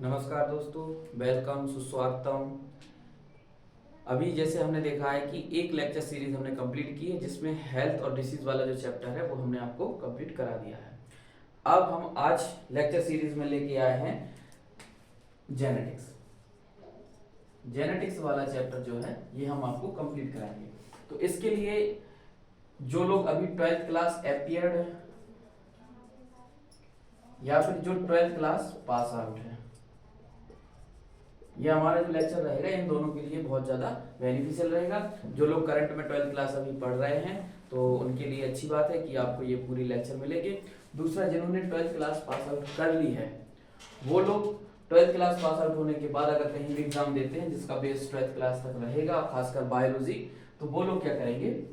नमस्कार दोस्तों, वेलकम, सुस्वागतम। अभी जैसे हमने देखा है कि एक लेक्चर सीरीज हमने कंप्लीट की है जिसमें हेल्थ और डिसीज वाला जो चैप्टर है वो हमने आपको कंप्लीट करा दिया है। अब हम आज लेक्चर सीरीज में लेके आए हैं जेनेटिक्स। जेनेटिक्स वाला चैप्टर जो है ये हम आपको कंप्लीट कराएंगे। तो इसके लिए जो लोग अभी 12th क्लास अपियर्ड है या फिर जो 12th क्लास पास आउट है, ये हमारा जो लेक्चर रहेगा इन दोनों के लिए बहुत ज़्यादा बेनिफिशियल रहेगा। जो लोग करंट में 12th क्लास अभी पढ़ रहे हैं तो उनके लिए अच्छी बात है कि आपको ये पूरी लेक्चर मिलेगी। दूसरा, जिन्होंने 12th क्लास पास आउट कर ली है वो लोग 12th क्लास पास आउट होने के बाद अगर कहीं भी एग्जाम देते हैं जिसका बेस 12th क्लास तक रहेगा, खासकर बायोलॉजी, तो वो लोग क्या करेंगे,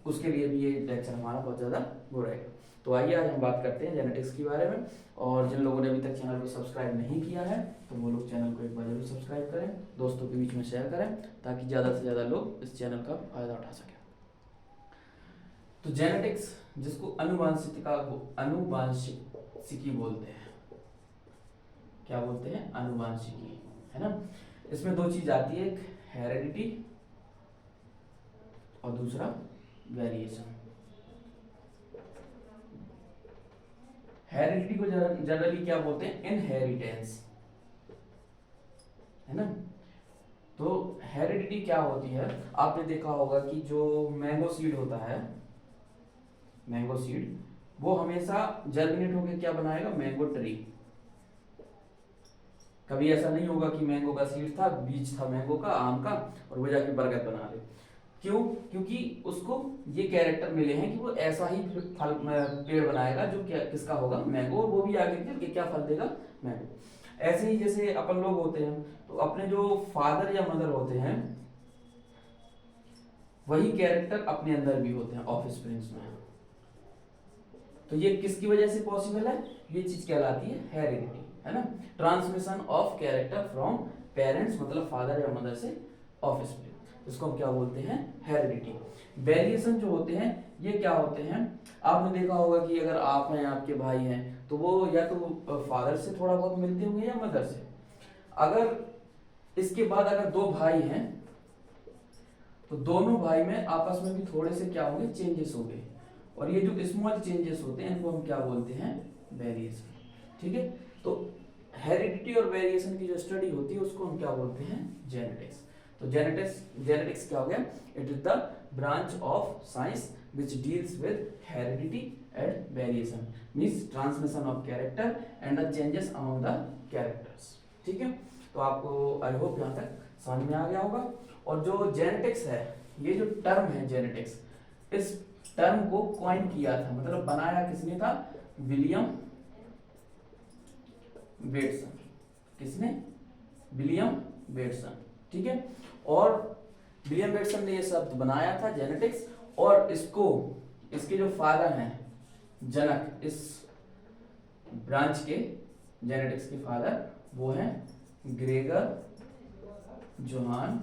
उसके लिए भी ये लेक्चर हमारा बहुत ज़्यादा वो रहेगा। तो आइए आज हम बात करते हैं जेनेटिक्स के बारे में। और जिन लोगों ने अभी तक चैनल को सब्सक्राइब नहीं किया है तो वो लोग चैनल को एक बार जरूर सब्सक्राइब करें, दोस्तों के बीच में शेयर करें ताकि ज़्यादा से ज़्यादा लोग इस चैनल का फायदा उठा सकें। तो जेनेटिक्स, जिसको अनुवांशिकी बोलते हैं, क्या बोलते हैं, अनुवांशिकी, है ना। इसमें दो चीज आती है, एक हेरेडिटी और दूसरा वेरिएशन। हेरिडिटी को जनरली क्या बोलते हैं, इनहेरिटेंस, है ना। तो हेरिडिटी क्या होती है, आपने देखा होगा कि जो मैंगो सीड होता है, मैंगो सीड वो हमेशा जर्मिनेट होकर क्या बनाएगा, मैंगो ट्री। कभी ऐसा नहीं होगा कि मैंगो का सीड था, बीज था मैंगो का, आम का, और वो जाके बरगद बना ले। क्यों? क्योंकि उसको ये कैरेक्टर मिले हैं कि वो ऐसा ही फल पेड़ बनाएगा जो क्या किसका होगा, मैंगो, और वो भी आगे चल के क्या फल देगा, मैंगो। ऐसे ही जैसे अपन लोग होते हैं तो अपने जो फादर या मदर होते हैं वही कैरेक्टर अपने अंदर भी होते हैं ऑफस्प्रिंग्स में। तो ये किसकी वजह से पॉसिबल है, ये चीज कहलाती है हेरिडिटी, है ना। Transmission of character from parents, मतलब फादर या मदर से ऑफस्प्रिंग, इसको हम क्या बोलते हैं, हेरिडिटी। वेरिएशन जो होते हैं ये क्या होते हैं, आपने देखा होगा कि अगर आप हैं, आपके भाई हैं, तो वो या तो फादर से थोड़ा बहुत मिलते होंगे या मदर से। अगर इसके बाद अगर दो भाई हैं तो दोनों भाई में आपस में भी थोड़े से क्या होंगे, चेंजेस होंगे, और ये जो स्मॉल चेंजेस होते हैं इनको हम क्या बोलते हैं, वेरिएशन। ठीक है, तो हेरिडिटी और वेरिएशन की जो स्टडी होती है उसको हम क्या बोलते हैं, जेनेटिक्स। तो जेनेटिक्स क्या हो गया, it is the branch of science which deals with heredity and variation, means transmission of character and the changes among the characters. ठीक है, तो आपको आई होप यहाँ तक समझ में आ गया होगा। और जो जेनेटिक्स है, ये जो टर्म है जेनेटिक्स, इस टर्म को कॉइन किया था, मतलब बनाया किसने था, विलियम बेटसन। किसने, विलियम बेटसन। ठीक है, और विलियम बेटसन ने ये शब्द बनाया था जेनेटिक्स, और इसको, इसके जो फादर हैं, जनक, इस ब्रांच के जेनेटिक्स के फादर वो हैं ग्रेगर जोहान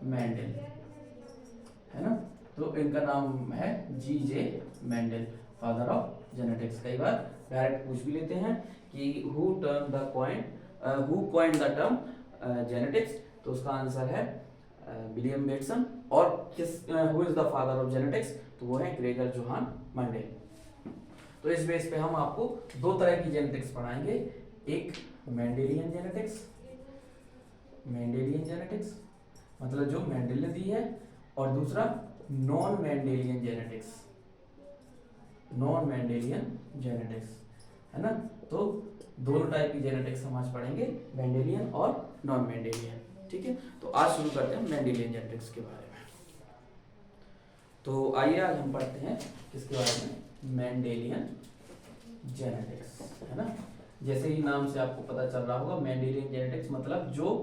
मेंडल, है ना। तो इनका नाम है G.J. Mendel, father of genetics. कई बार डायरेक्ट पूछ भी लेते हैं कि who coined the term genetics, तो उसका आंसर है विलियम बेटसन। और किस, who is the father of genetics, तो वो है ग्रेगर जोहान मेंडल। तो इस बेस पे हम आपको दो तरह की जेनेटिक्स पढ़ाएंगे, एक मेंडेलियन जेनेटिक्स, मेंडेलियन जेनेटिक्स मतलब जो मेंडल ने दी है, और दूसरा non Mendelian genetics, non Mendelian genetics, है ना। तो दोनों टाइप की जेनेटिक्स हम आज पढ़ेंगे, मेंडेलियन और नॉन मेंडेलियन। ठीक है, तो आज शुरू करते हैं मेंडेलियन जेनेटिक्स के बारे में। तो आइए आज हम पढ़ते हैं किसके बारे में, मेंडेलियन जेनेटिक्स, है ना। जैसे ही नाम से आपको पता चल रहा होगा, मेंडेलियन जेनेटिक्स मतलब जो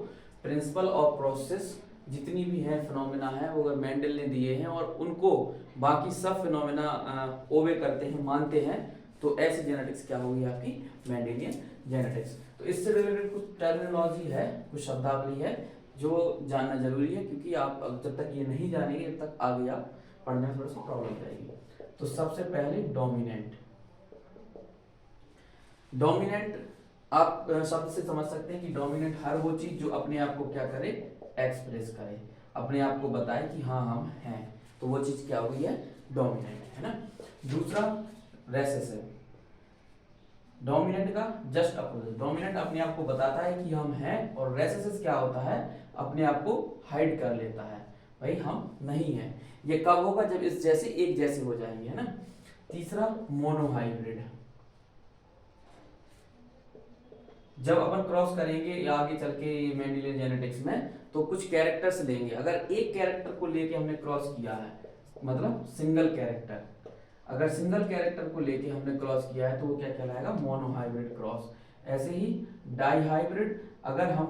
प्रिंसिपल और प्रोसेस जितनी भी है, फिनोमेना है, वो अगर मेंडल ने दिए हैं और उनको बाकी सब फिनोमेना ओबे करते हैं, मानते हैं, तो ऐसी जेनेटिक्स क्या होगी आपकी, मेंडेलियन जेनेटिक्स। तो इससे रिलेटेड कुछ टर्मिनोलॉजी है, कुछ शब्दावली है जो जानना जरूरी है, क्योंकि आप जब तक ये नहीं जानेंगे तब तक आगे आप पढ़ने में थोड़ा सा प्रॉब्लम जाएगी। तो सबसे पहले डोमिनेंट, डोमिनेंट आप शब्द से समझ सकते हैं कि डोमिनेंट हर वो चीज जो अपने आप को क्या करे, एक्सप्रेस करे, अपने आप को बताए कि हाँ हम हैं, तो वो चीज क्या हो गई है, डोमिनेंट, है ना। दूसरा रेसेसिव, डोमिनेंट का जस्ट अपोजिट, डोमिनेंट अपने आप को बताता है कि हम हैं, और रेसेसिव क्या होता है, अपने आप को हाइड कर लेता है, भाई हम नहीं हैं। ये कब होगा, जब इस जैसे एक जैसे हो जाएंगे, है ना। तीसरा मोनोहाइब्रिड, जब अपन क्रॉस करेंगे या आगे चल के मेंडेलियन जेनेटिक्स में, तो कुछ कैरेक्टर्स लेंगे, अगर एक कैरेक्टर को लेके हमने क्रॉस किया है, मतलब सिंगल कैरेक्टर, अगर सिंगल कैरेक्टर को लेके हमने क्रॉस किया है तो वो क्या कहलाएगा, मोनोहाइब्रिड क्रॉस। ऐसे ही डाइहाइब्रिड, अगर हम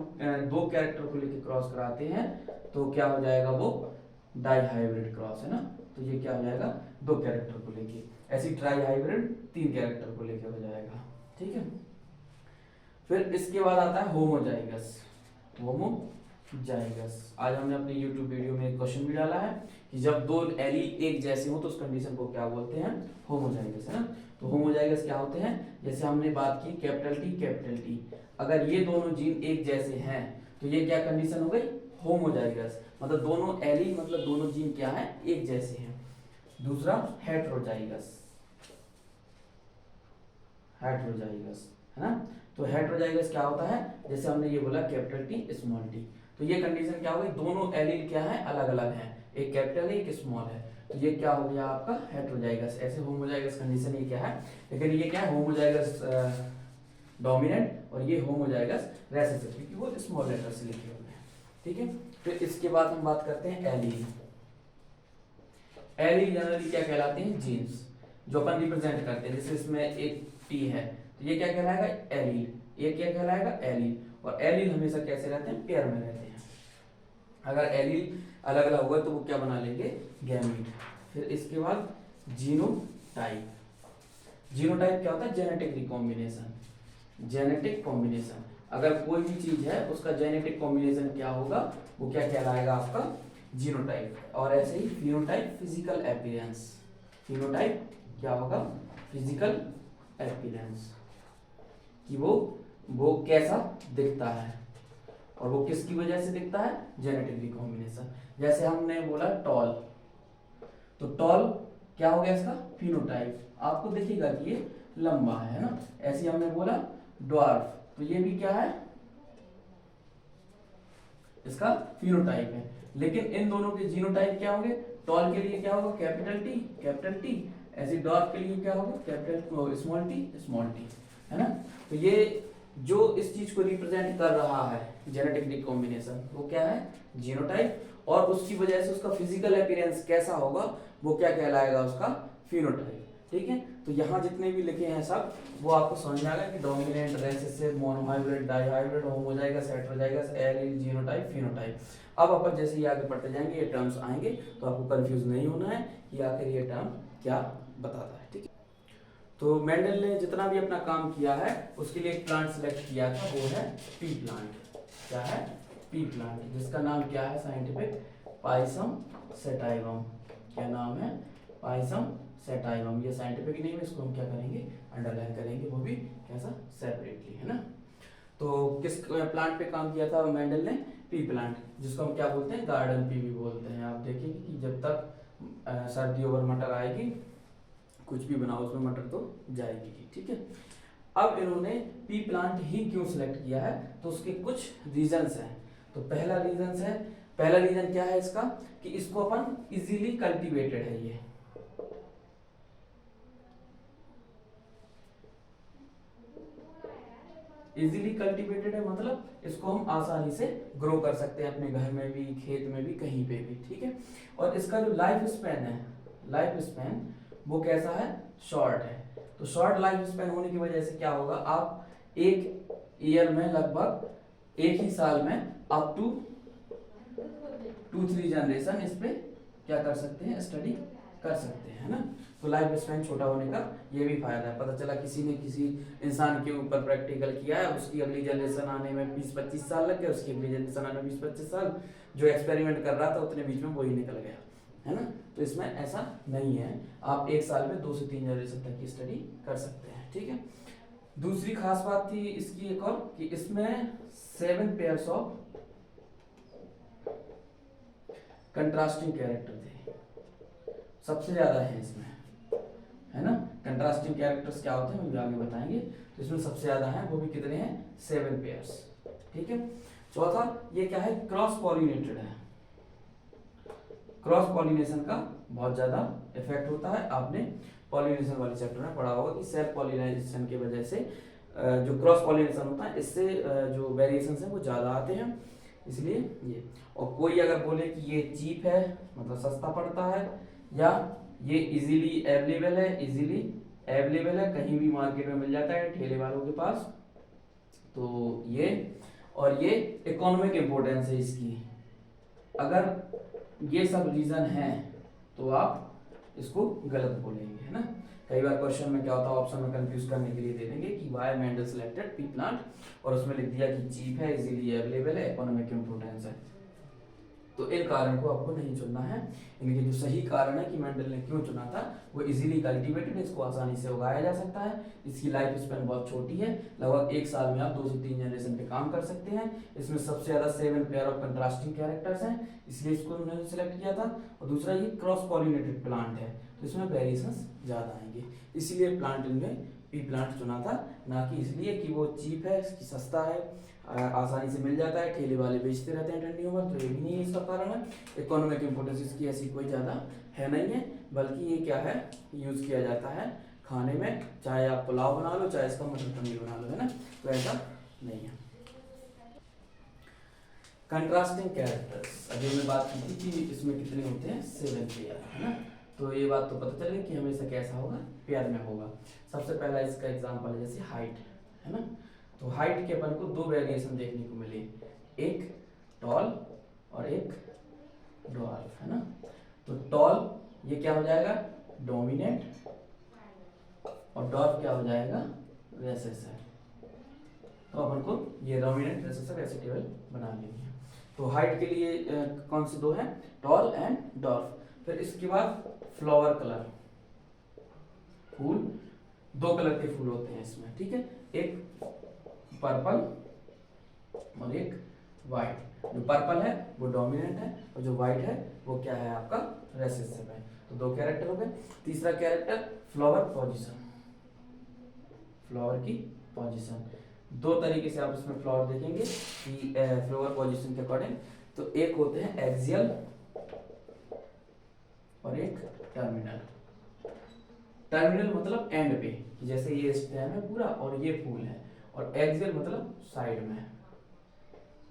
दो कैरेक्टर को लेके क्रॉस कराते हैं तो क्या हो जाएगा, वो डाइहाइब्रिड क्रॉस, है ना। तो ये क्या हो जाएगा, दो कैरेक्टर को लेके। ऐसी ट्राइहाइब्रिड, तीन कैरेक्टर को लेके हो जाएगा, ठीक है। फिर इसके बाद आता है होमोजाइगस, होमोजाइगस। आज हमने अपने YouTube वीडियो में एक क्वेश्चन भी डाला है कि जब दो एलील एक जैसे हो तो उस कंडीशन को क्या बोलते हैं, होमोजाइगस, है ना। तो होमोजाइगस क्या होते हैं, जैसे हमने बात की कैपिटल टी, अगर ये दोनों जीन एक जैसे हैं तो ये क्या कंडीशन हो गई, होमोजाइगस, मतलब दोनों एलील, मतलब दोनों जीन क्या है, एक जैसे हैं। दूसरा हेट्रोजाइगस, हेट्रोजाइगस, है ना। तो हेट्रोजाइगस क्या होता है, जैसे हमने ये बोला कैपिटल टी स्मॉल टी, तो ये कंडीशन क्या हो गई, दोनों एलील क्या है, अलग अलग हैं, एक कैपिटल है एक स्मॉल है, तो ये क्या हो गया आपका हेट्रोजाइगस। ऐसे होमोजाइगस कंडीशन ये क्या है, लेकिन ये क्या है, होमोजाइगस डोमिनेंट और ये होमोजाइगस रेसेसिव, क्योंकि वो स्मॉल लेटर से लिखे हुए हैं, ठीक है। फिर इसके बाद हम बात करते हैं एलील। एलील जनरली क्या कहलाते हैं, जीन्स जो अपन रिप्रेजेंट करते हैं, जैसे इसमें एक टी है तो ये क्या कहलाएगा, एलील, ये क्या कहलाएगा, एलील। और एलील हमेशा कैसे रहते हैं, पेयर में रहते हैं। अगर एलील अलग अलग होगा तो वो क्या बना लेंगे, गैमीट। फिर इसके बाद जीनोटाइप, जीनोटाइप क्या होता है, जेनेटिक रिकॉम्बिनेशन, जेनेटिक कॉम्बिनेशन। अगर कोई भी चीज है उसका जेनेटिक कॉम्बिनेशन क्या होगा, वो क्या कहलाएगा आपका, जीनोटाइप। और ऐसे ही फिनोटाइप, फिजिकल अपीयरेंस, फिनोटाइप क्या होगा, फिजिकल अपीयरेंस, कि वो कैसा दिखता है, और वो किसकी वजह से दिखता है, जेनेटिक रिकॉम्बिनेशन। जैसे हमने बोला टॉल, तो टॉल क्या हो गया इसका, फिनोटाइप, आपको दिखेगा कि ये लंबा है ना। ऐसे हमने बोला ड्वार्फ, तो ये भी क्या है, इसका फिनोटाइप है। लेकिन इन दोनों के जीनोटाइप क्या होंगे, टॉल के लिए क्या होगा, कैपिटल टी, ऐसे डॉर्फ के लिए क्या होगा, कैपिटल स्मॉल टी, है ना। तो ये जो इस चीज को रिप्रेजेंट कर रहा है जेनेटिक रिकॉम्बिनेशन, वो क्या है, जीनोटाइप, और उसकी वजह से उसका फिजिकल अपीयरेंस कैसा होगा, वो क्या कहलाएगा, उसका फिनोटाइप, ठीक है। तो यहाँ जितने भी लिखे हैं सब वो आपको समझ में आ गया कि dominant, recessive, monohybrid, dihybrid, homozygous, heterozygous, allele, genotype, phenotype. अब अपन जैसे ये आगे पढ़ते जाएंगे ये टर्म्स आएंगे तो आपको कंफ्यूज नहीं होना है कि आखिर ये टर्म क्या बताता है, ठीक है। तो मेंडल ने जितना भी अपना काम किया है उसके लिए एक प्लांट सेलेक्ट किया था, वो है पी प्लांट। क्या है, पी प्लांट, जिसका नाम क्या है साइंटिफिक, पाइसम सेटाइवम। क्या नाम है, पाइसम सेटाइवम। ये साइंटिफिक नेम है, इसको हम क्या करेंगे, अंडरलाइन करेंगे, वो भी कैसा, सेपरेटली, है ना। तो किस प्लांट पे काम किया था मेंडल ने, पी प्लांट, जिसको हम क्या बोलते हैं, गार्डन पी भी बोलते हैं। आप देखेंगे कि जब तक सर्दी ओवर मटर आएगी, कुछ भी बनाओ उसमें मटर तो जाएगी ही, ठीक है। अब इन्होंने पी प्लांट ही क्यों सिलेक्ट किया है, तो उसके कुछ रीजंस हैं। तो पहला रीजन क्या है इसका, कि इसको अपन इजीली कल्टीवेटेड है, ये इजीली कल्टीवेटेड है, मतलब इसको हम आसानी से ग्रो कर सकते हैं अपने घर में भी, खेत में भी, कहीं पे भी, ठीक है। और इसका जो लाइफ स्पैन वो कैसा है, शॉर्ट है। तो शॉर्ट लाइफ स्पैन होने की वजह से क्या होगा, आप एक ईयर में लगभग एक ही साल में अप टू 2-3 जनरेशन इस पे क्या कर सकते हैं, स्टडी कर सकते हैं, है ना। तो लाइफ स्पैन छोटा होने का ये भी फायदा है। पता चला किसी ने किसी इंसान के ऊपर प्रैक्टिकल किया है, उसकी अगली जनरेशन आने में 20-25 साल लग गए, उसकी अगली जनरेशन आने में 20-25 साल, जो एक्सपेरिमेंट कर रहा था उतने बीच में वही निकल गया, है ना। तो इसमें ऐसा नहीं है, आप एक साल में 2 से 3 जनरेशन तक की स्टडी कर सकते हैं, ठीक है। दूसरी खास बात थी इसकी एक और कि इसमें 7 पेयर्स ऑफ कंट्रास्टिंग कैरेक्टर थे, सबसे ज्यादा है इसमें, है ना। कंट्रास्टिंग कैरेक्टर्स क्या होते हैं वो भी आगे बताएंगे। तो इसमें सबसे ज्यादा है, वो भी कितने हैं, 7 पेयर्स, ठीक है। चौथा, ये क्या है, क्रॉस पॉलिनेटेड है। क्रॉस पॉलिनेशन का बहुत ज्यादा इफेक्ट होता है। आपने पॉलिनेशन वाले चैप्टर में पढ़ा होगा कि सेल्फ पॉलिनेशन की वजह से जो क्रॉस पॉलिनेशन होता है इससे जो वेरिएशंस हैं वो ज़्यादा आते हैं, इसलिए ये। और कोई अगर बोले कि ये चीप है, मतलब सस्ता पड़ता है, या ये इजीली अवेलेबल है, कहीं भी मार्केट में मिल जाता है ठेले वालों के पास, तो ये। और ये इकोनॉमिक इम्पोर्टेंस है इसकी। अगर ये सब रीजन है तो आप इसको गलत बोलेंगे, है ना। कई बार क्वेश्चन में क्या होता है, ऑप्शन में कंफ्यूज करने के लिए दे देंगे कि why Mendel selected pea plant, और उसमें लिख दिया कि चीप है, इजीली अवेलेबल है, इकोनॉमिक इम्पोर्टेंस है। तो इन कारण को आपको नहीं चुनना है। इनके जो सही कारण है कि मेंडल ने क्यों चुना था, वो इजीली कल्टीवेटेड, इसको आसानी से उगाया जा सकता है, इसकी लाइफ स्पेन बहुत छोटी है, लगभग 1 साल में आप 2 से 3 जनरेशन पे काम कर सकते हैं। इसमें सबसे ज्यादा 7 पेयर ऑफ कंट्रास्टिंग कैरेक्टर्स हैं, इसलिए इसको उन्होंने सिलेक्ट किया था। और दूसरा, ये क्रॉस पॉलिनेटेड प्लांट है, तो इसमें वेरिएशंस ज्यादा आएंगे, इसलिए प्लांट इनमें पी प्लांट चुना था, ना कि इसलिए कि वो चीप है, इसकी सस्ता है, आसानी से मिल जाता है, ठेले वाले बेचते रहते हैं ठंडियों में, तो ये भी नहीं है इसका कारण है। इकोनॉमिक इम्पोर्टेंस इसकी ऐसी कोई ज़्यादा है नहीं है, बल्कि ये क्या है, यूज़ किया जाता है खाने में, चाहे आप पुलाव बना लो, चाहे इसका मटर पनीर बना लो, है ना, तो ऐसा नहीं है। कंट्रास्टिंग कैरेक्टर्स, अभी मैं बात की थी कि इसमें कितने होते हैं, 7 पेयर, है ना। तो ये बात तो पता चले कि हमेशा कैसा होगा, पेयर में होगा। सबसे पहला इसका एग्जांपल है जैसे हाइट, है ना। तो हाइट के अपन को 2 वेरिएशन देखने को मिले, एक टॉल और एक ड्वार्फ, है ना। तो टॉल ये क्या हो जाएगा, डोमिनेंट, और ड्वार्फ क्या हो जाएगा, रेसेसिव। तो अपन को ये डोमिनेंट रेसेसिव ऐसे टेबल बना लेंगे। तो हाइट के लिए कौन से 2 हैं, टॉल एंड ड्वार्फ। फिर इसके बाद फ्लावर कलर, फूल, 2 कलर के फूल होते हैं इसमें, ठीक है, एक पर्पल और एक वाइट। जो पर्पल है वो डोमिनेंट है, और जो वाइट है वो क्या है, आपका रेसेसिव है। तो 2 कैरेक्टर हो गए। तीसरा कैरेक्टर फ्लावर पोजीशन, फ्लावर की पोजीशन, 2 तरीके से आप इसमें फ्लावर देखेंगे कि फ्लावर पोजीशन के अकॉर्डिंग। तो एक होते हैं एक्सियल और एक टर्मिनल। टर्मिनल मतलब एंड पे, जैसे ये स्टेम है पूरा और ये फूल है, और एक्सियल मतलब साइड में,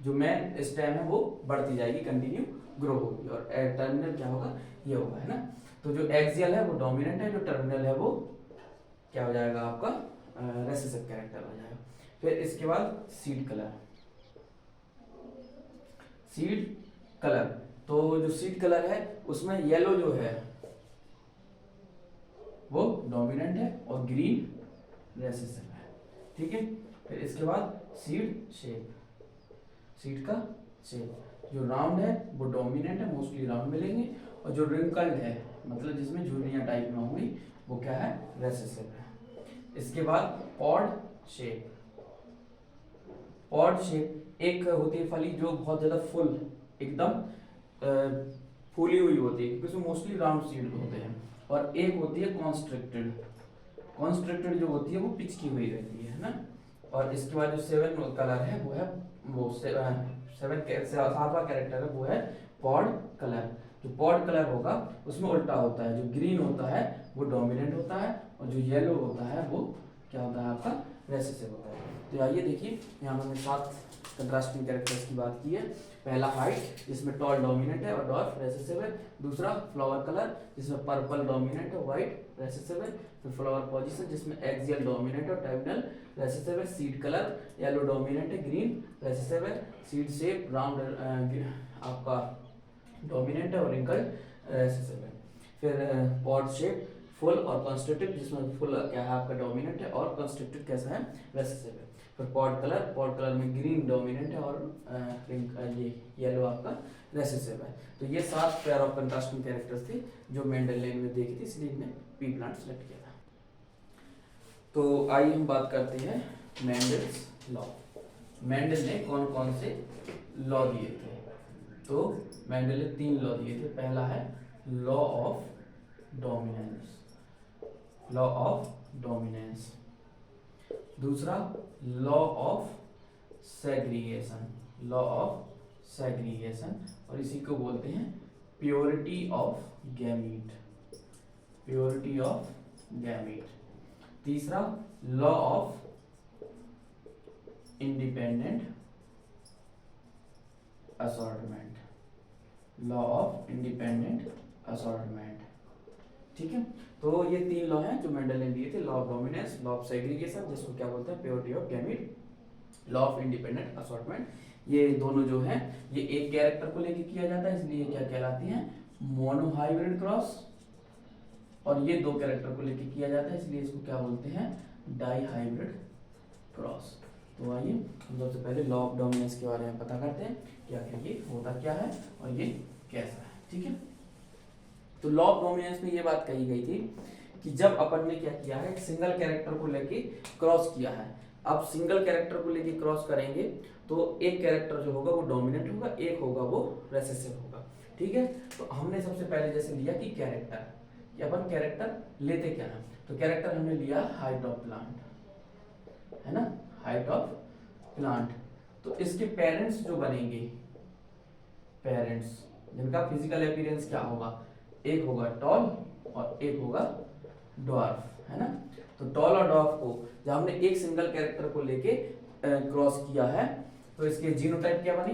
जो मेन स्टेम है वो बढ़ती जाएगी, कंटिन्यू ग्रो होगी, और टर्मिनल क्या होगा, ये होगा, है ना। तो जो एक्सियल है वो डोमिनेंट है, जो टर्मिनल है वो क्या हो जाएगा, आपका रेसेसिव कैरेक्टर हो जाएगा। फिर इसके बाद सीड कलर, सीड कलर, तो जो सीड कलर है उसमें येलो जो है वो डोमिनेंट है और ग्रीन रेसेसिव है, ठीक है। फिर इसके बाद सीड शेप, सीड का शेप, जो राउंड है वो डोमिनेंट है, मोस्टली राउंड मिलेंगे, और जो रिंकल्ड है मतलब जिसमें झुर्रियां टाइप में होंगी वो क्या है, रेसेसिव है। इसके बाद पॉड शेप, पॉड शेप एक होती है फली जो बहुत ज्यादा फुल एकदम फूली हुई होती है, क्योंकि उसमें मोस्टली राउंड सीड होते हैं, और एक होती है कॉन्स्ट्रिक्टेड, कॉन्स्ट्रिक्टेड जो होती है वो पिचकी हुई रहती है ना। और इसके बाद जो 7 कलर है वो है, वो 7वां कैरेक्टर है वो है पॉड कलर। जो पॉड कलर होगा उसमें उल्टा होता है, जो ग्रीन होता है वो डोमिनेंट होता है, और जो येलो होता है वो क्या होता है, आपका रेसेसिव होता है। तो आइए देखिए, यहाँ हमने 7 कंट्रास्टिंग कैरेक्टर्स की बात की है। पहला हाइट, जिसमें टॉल डोमिनेंट है और डॉर्फ रेसेसिव है। दूसरा फ्लावर कलर, जिसमें पर्पल डोमिनेंट है, व्हाइट रेसेसिव है। फिर फ्लावर पोजीशन, जिसमें एक्सियल डोमिनेंट और टर्मिनल रेसेसिव है। सीड कलर, येलो डोमिनेंट है, ग्रीन रेसेसिव है। सीड शेप, राउंड आपका डोमिनेंट है और रिंकल्ड रेसेसिव है। फिर पॉड शेप, फुल और कंस्ट्रक्टिव, जिसमें फुल क्या है आपका डोमिनेंट है और कंस्ट्रक्टिव कैसा है, रेसेसिव है। फिर पॉड कलर में ग्रीन डोमिनेंट है और ये येलो आपका रेसेसिव है। तो ये 7 पेयर ऑफ कंट्रास्टिंग कैरेक्टर्स थे जो मेंडल ने देखी थी, इसलिए इन्हें पी प्लांट सेलेक्ट किया था। तो आइए हम बात करते हैं मेंडल्स लॉ। मेंडल ने कौन कौन से लॉ दिए थे? तो मेंडल ने 3 लॉ दिए थे। पहला है law of dominance, law of dominance. दूसरा law of segregation, law of segregation, और इसी को बोलते हैं purity of gamete, purity of gamete. तीसरा law of independent assortment, law of independent assortment. ठीक है, तो ये 3 लॉ हैं जो मेंडल ने दिए थे। Law of dominance, law of segregation जिसको क्या बोलते हैं purity of gamete, law of independent assortment. ये दोनों जो हैं ये एक कैरेक्टर को लेके किया जाता है, इसलिए क्या कहलाती हैं? Monohybrid cross. और ये 2 कैरेक्टर को लेके किया जाता है, इसलिए इसको क्या बोलते हैं? Dihybrid cross. तो आइए हम सबसे पहले लॉ ऑफ डोमिनेंस के बारे में पता करते हैं कि आखिर ये होता क्या है और ये कैसा है। ठीक है, तो लॉ ऑफ डोमिनेंस में ये बात कही गई थी कि जब अपन ने क्या किया है, एक सिंगल कैरेक्टर को लेके क्रॉस किया है। अब सिंगल कैरेक्टर को लेके क्रॉस करेंगे तो एक कैरेक्टर जो होगा वो डोमिनेंट होगा, एक होगा वो रेसेसिव होगा। ठीक है, तो हमने सबसे पहले जैसे लिया कि कैरेक्टर, कि अपन कैरेक्टर लेते क्या है, तो कैरेक्टर हमने लिया हाइट ऑफ प्लांट, है ना, हाइट ऑफ प्लांट। तो इसके पेरेंट्स जो बनेंगे, पेरेंट्स जिनका फिजिकल अपीयरेंस क्या होगा, एक होगा टॉल और एक होगा ड्वार्फ, है ना। तो टॉल और ड्वार्फ को जब हमने एक सिंगल कैरेक्टर को लेके क्रॉस किया है तो इसके जीनोटाइप क्या बनी?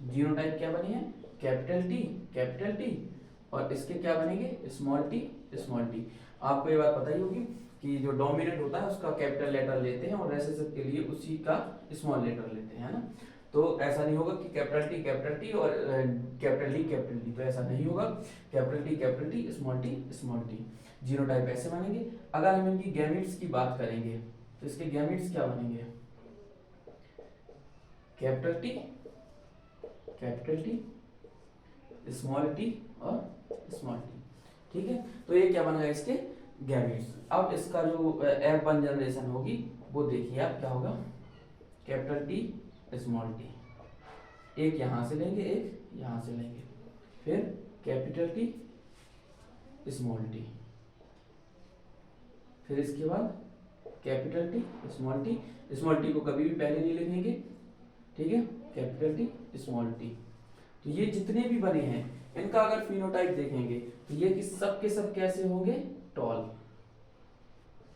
जीनोटाइप क्या बनी है? कैपिटल टी, और इसके क्या बनेंगे? Small T. आपको ये बात पता ही होगी कि जो डोमिनेंट होता है उसका कैपिटल लेटर लेते हैं और रेसेसिव के लिए उसी का स्मॉल लेटर लेते हैं, है ना। तो ऐसा नहीं होगा कि कैपिटल टी और कैपिटल डी, तो ऐसा नहीं होगा। Capital T small T. Genotype ऐसे बनेंगे। अगर हम इनकी गैमीट्स की बात करेंगे तो इसके गैमीट्स क्या बनेंगे? कैपिटल टी, स्मॉल टी और स्मॉल टी। ठीक है, तो ये क्या बनेगा इसके गैमीट्स। अब इसका जो F1 जनरेशन होगी वो देखिए आप क्या होगा, कैपिटल टी स्मॉल टी, एक यहां से लेंगे एक यहां से लेंगे, फिर कैपिटल टी स्मॉल टी, फिर इसके बाद कैपिटल टी स्मॉल टी को कभी भी पहले नहीं लिखेंगे। ठीक है, कैपिटल टी स्मॉल टी। तो ये जितने भी बने हैं इनका अगर फिनोटाइप देखेंगे तो ये कि सब के सब कैसे होंगे? टॉल।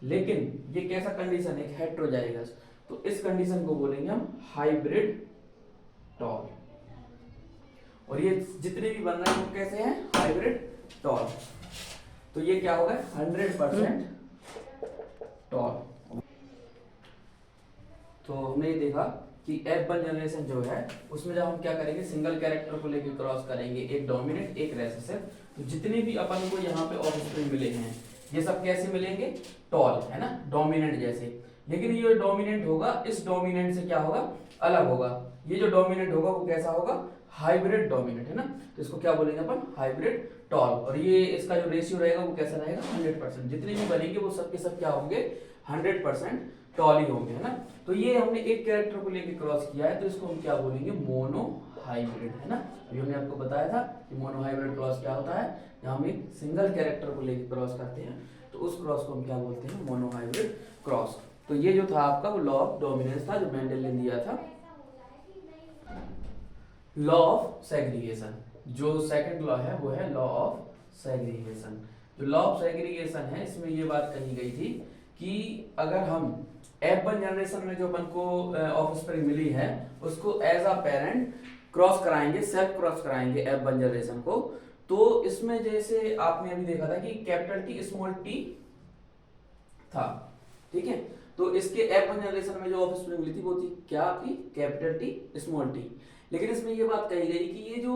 लेकिन ये कैसा कंडीशन है? हेट्रोजाइगस। तो इस कंडीशन को बोलेंगे हम हाइब्रिड टॉल। और ये जितने भी बन रहे हैं वो कैसे हैं? Hybrid tall. तो ये क्या होगा? 100% टॉल। तो हमने ये देखा कि F1 जनरेशन जो है उसमें जब हम क्या करेंगे, सिंगल कैरेक्टर को लेकर क्रॉस करेंगे, एक डोमिनेंट एक रेसेसिव। तो जितने भी अपन को यहाँ पे ऑफस्प्रिंग मिले हैं ये सब कैसे मिलेंगे? टॉल, है ना, डोमिनेंट जैसे। लेकिन ये डोमिनेंट होगा इस डोमिनेंट से क्या होगा? अलग होगा। ये जो डोमिनेंट होगा वो कैसा होगा? हाइब्रिड डोमिनेंट, है ना। तो इसको क्या बोलेंगे अपन? Hybrid toll. और ये इसका जो रेशियो रहेगा वो कैसा रहेगा? 100%। जितने भी बनेंगे वो सब के सब क्या होंगे? 100% टॉल ही होंगे, है ना। तो ये हमने एक कैरेक्टर को लेके क्रॉस किया है तो इसको हम क्या बोलेंगे? मोनो हाइब्रिड, है ना। अभी हमने आपको बताया था कि मोनो हाइब्रिड क्रॉस क्या होता है, जहां हम एक सिंगल कैरेक्टर को लेके क्रॉस करते हैं तो उस क्रॉस को हम क्या बोलते हैं? Mono hybrid cross. तो ये जो था आपका वो लॉ ऑफ डोमिनेंस था जो मेंडल ने दिया था। लॉ ऑफ सेग्रीगेशन, जो सेकंड लॉ है वो है लॉ ऑफ सेग्रीगेशन। जो लॉ ऑफ सेग्रीगेशन है इसमें ये बात कही गई थी कि अगर हम F1 जनरेशन में जो अपन को ऑफस्प्रिंग मिली है उसको एज अ पेरेंट क्रॉस कराएंगे, सेल्फ क्रॉस कराएंगे F1 जनरेशन को, तो इसमें जैसे आपने अभी देखा था कि कैपिटल टी स्मॉल टी था। ठीक है, तो इसके F1 जनरेशन में जो ऑफस्प्रिंग मिली थी वो थी क्या आपकी? Capital T small T. लेकिन इसमें ये बात कही गई कि ये जो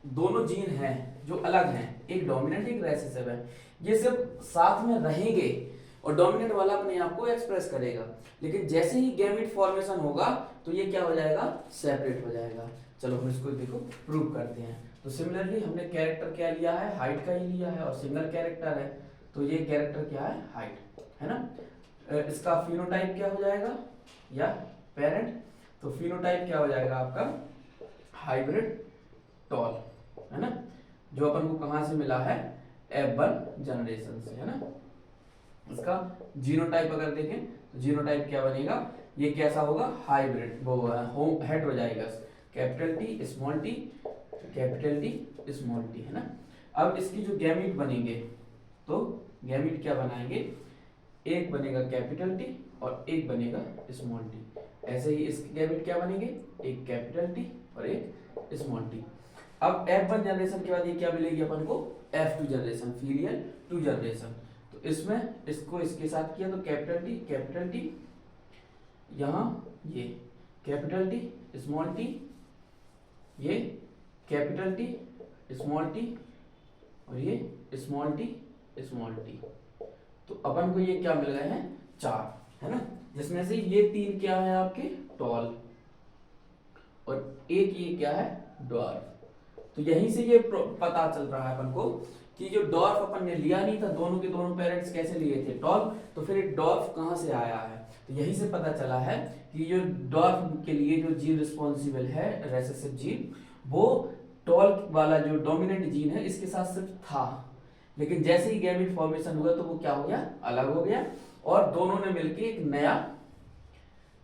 दोनों जीन हैं जो अलग हैं, एक डोमिनेंट एक रेसेसिव है, ये सिर्फ साथ में रहेंगे और डोमिनेंट वाला अपने आप को एक्सप्रेस करेगा। लेकिन जैसे ही गैमीट फॉर्मेशन होगा तो ये क्या हो जाएगा? सेपरेट हो जाएगा। चलो हम इसको देखो प्रूव करते हैं। तो सिमिलरली हमने कैरेक्टर क्या लिया है? हाइट का ही लिया है और सिंगल कैरेक्टर है। तो ये कैरेक्टर क्या है, हाइट, है ना। इसका फिनोटाइप क्या हो जाएगा, या पेरेंट, तो फिनोटाइप क्या हो जाएगा आपका, हाइब्रिड टॉल, है ना, जो अपन को कहां से मिला है, F1 जनरेशन से, है ना। इसका जीनोटाइप अगर देखें तो जीनोटाइप क्या बनेगा, ये कैसा होगा, हाइब्रिड, वो heterozygous, capital T small T, capital T small T, है ना। अब इसकी जो गैमीट बनेंगे, तो गैमीट क्या बनाएंगे, एक बनेगा कैपिटल टी और एक बनेगा स्मॉल टी। ऐसे ही इसके गैमीट क्या बनेंगे, एक कैपिटल टी और एक स्मॉल टी। अब F1 जनरेशन के बाद ये क्या मिलेगी अपन को, F2 जनरेशन, फीलियल 2 जनरेशन। तो इसमें इसको इसके साथ किया तो कैपिटल टी, यहाँ ये कैपिटल टी स्मॉल टी, ये कैपिटल टी स्मॉल टी और ये स्मॉल टी। तो अपन को ये क्या मिल गए हैं, 4, है ना, जिसमें से ये 3 क्या है आपके, टॉल, और एक ये क्या है, ड्वार्फ। तो यहीं से ये पता चल रहा है अपन को कि जो डॉर्फ अपन ने लिया नहीं था, दोनों के दोनों पेरेंट्स कैसे लिए थे, टॉल, तो फिर एक डॉर्फ कहां से आया है, तो यहीं से पता चला है कि जो डॉर्फ के लिए जो जीन रिस्पॉन्सिबल है, रेसेसिव जीन, वो टॉल वाला जो डोमिनेंट जीन है इसके साथ सिर्फ था, लेकिन जैसे ही गैमीट फॉर्मेशन हुआ तो वो क्या हो गया, अलग हो गया, और दोनों ने मिलकर एक नया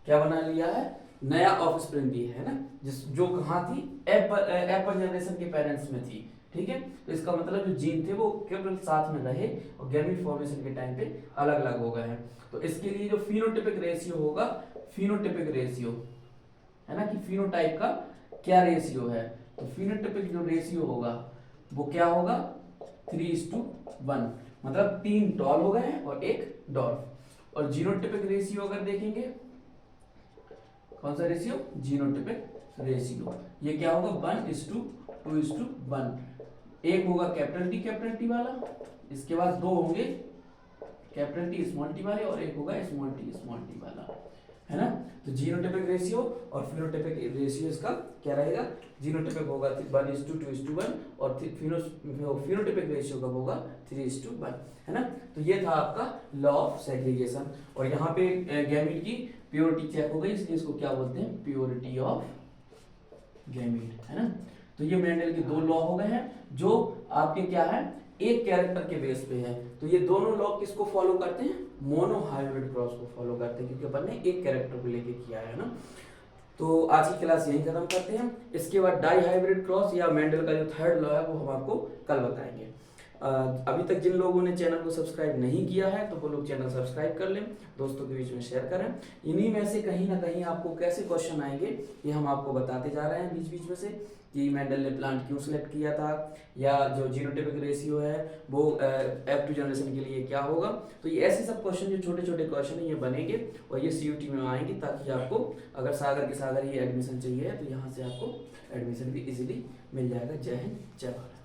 क्या बना लिया है, नया ऑफस्प्रिंग दी है ना, जो कहाँ थी, F1 जनरेशन के पेरेंट्स में थी, ठीक है। तो इसका मतलब जो जीन थे वो केवल साथ में रहे और गैमीट फॉर्मेशन के टाइम पे अलग अलग हो गए हैं। तो इसके लिए जो फिनोटाइपिक रेशियो होगा, फिनोटाइपिक रेशियो, है ना, कि फिनोटाइप का क्या रेशियो है, तो फिनोटाइपिक जो रेशियो होगा वो क्या होगा, 3:1, मतलब 3 टॉल हो गए हैं और एक डॉर्फ। और जीनोटाइपिक रेशियो अगर देखेंगे, कौन सा रेशियो, जीनोटाइपिक रेशियो, ये क्या होगा, 1:2:1, एक होगा कैपिटल टी वाला, इसके बाद 2 होंगे कैपिटल टी स्मॉल टी वाले, और एक होगा स्मॉल टी वाला, है ना। तो जीनोटाइपिक रेशियो और फिनोटाइपिक रेशियो इसका क्या रहेगा, जीनोटाइपिक होगा 1:2:1 और फिनोटाइपिक रेशियो कब होगा, 3:1, है ना। तो ये था आपका लॉ ऑफ सेग्रीगेशन, और यहाँ पे गैमीट की प्योरिटी चेक हो गई, इसलिए इसको क्या बोलते हैं, प्योरिटी ऑफ गैमीट, है ना। तो ये मेंडल के 2 लॉ हो गए हैं जो आपके क्या है, एक कैरेक्टर के बेस पे है। तो ये दोनों लॉ किसको फॉलो करते हैं, मोनो हाइब्रिड क्रॉस को फॉलो करते हैं, क्योंकि अपन ने एक कैरेक्टर को लेके किया है ना। तो आज की क्लास यहीं खत्म करते हैं। इसके बाद डाई हाइब्रिड क्रॉस या मेंडल का जो 3rd लॉ है वो हम आपको कल बताएंगे। अभी तक जिन लोगों ने चैनल को सब्सक्राइब नहीं किया है तो वो लोग चैनल सब्सक्राइब कर लें, दोस्तों के बीच में शेयर करें। इन्हीं में से कहीं ना कहीं आपको कैसे क्वेश्चन आएंगे ये हम आपको बताते जा रहे हैं बीच बीच में से, कि मेंडल ने प्लांट क्यों सिलेक्ट किया था, या जो जीनोटाइपिक रेशियो है वो F2 जनरेशन के लिए क्या होगा। तो ये ऐसे सब क्वेश्चन, जो छोटे छोटे क्वेश्चन है ये बनेंगे और ये CUT में आएंगे, ताकि आपको अगर सागर के सागर ही एडमिशन चाहिए तो यहाँ से आपको एडमिशन भी इजीली मिल जाएगा। जय हिंद, जय भारत।